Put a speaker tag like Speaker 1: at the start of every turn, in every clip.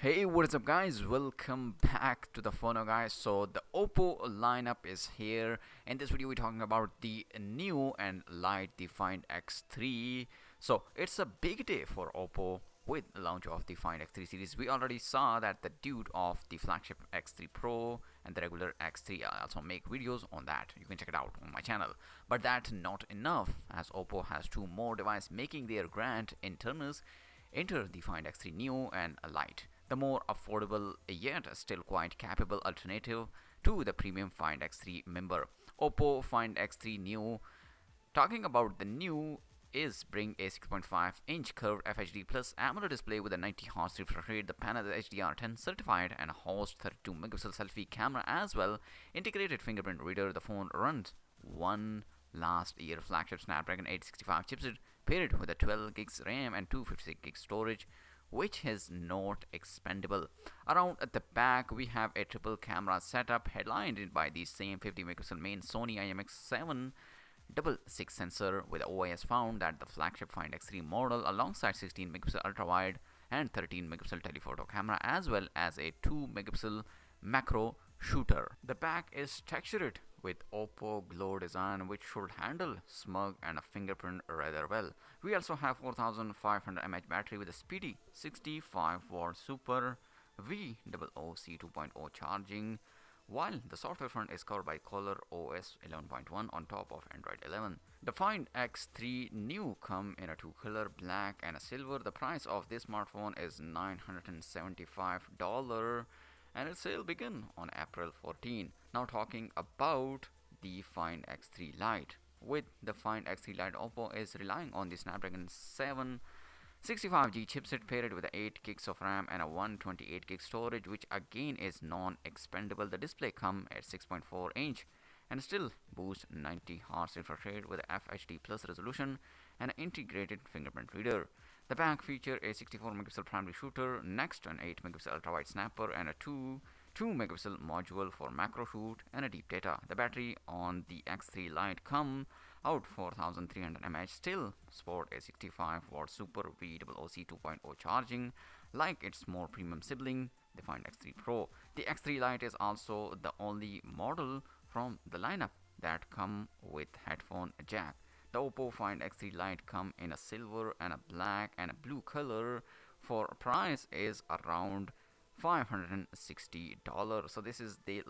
Speaker 1: Hey, what is up, guys? Welcome back to the TheFonoGuy. So the Oppo lineup is here. In this video, we're talking about the new and light the Find X3. So it's a big day for Oppo with the launch of the Find X3 series. We already saw that the dude of the flagship X3 Pro and the regular X3. I also make videos on that. You can check it out on my channel. But that's not enough, as Oppo has two more devices making their grand entrance. Enter the Find X3 Neo and Lite, the more affordable yet still quite capable alternative to the premium Find X3 member. Oppo Find X3 Neo. Talking about the new is bring a 6.5-inch curved FHD plus AMOLED display with a 90 Hz refresh rate. The panel is HDR10 certified and hosts 32 megapixel selfie camera as well. Integrated fingerprint reader. The phone runs one last year flagship Snapdragon 865 chipset paired with a 12 gigs RAM and 256 gigs storage, which is not expendable. Around at the back, we have a triple camera setup headlined by the same 50 megapixel main Sony IMX7 6 sensor, with OIS found that the flagship Find X3 model alongside 16 megapixel ultra wide and 13 megapixel telephoto camera as well as a 2 megapixel macro shooter. The back is textured with Oppo glow design, which should handle smog and a fingerprint rather well. We also have 4500 mAh battery with a speedy 65-watt super VOOC 2.0 charging, while the software front is covered by Color OS 11.1 on top of Android 11. The Find X3 New come in a two color, black and a silver. The price of this smartphone is $975 and its sale begin on April 14. Now talking about the Find X3 Lite. With the Find X3 Lite, Oppo is relying on the Snapdragon 765G chipset paired with 8 gigs of RAM and a 128 gig storage, which again is non-expendable. The display come at 6.4 inch and still boosts 90 Hz refresh rate with FHD plus resolution and an integrated fingerprint reader. The back feature a 64 megapixel primary shooter, next an 8 megapixel ultra wide snapper and a 2 megapixel module for macro shoot and a deep data. The battery on the X3 Lite come out 4300 mAh, still sport a 65-watt super VOOC 2.0 charging like its more premium sibling, the Find X3 Pro. The X3 Lite is also the only model from the lineup that come with headphone jack. The Oppo Find X3 Lite come in a silver and a black and a blue color. For price is around $560. So this is the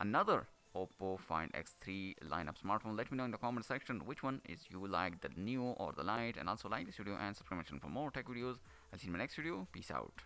Speaker 1: another Oppo Find X3 lineup smartphone. Let me know in the comment section which one is you like, the Neo or the Lite, and also like this video and subscribe for more tech videos. I'll see you in my next video. Peace out.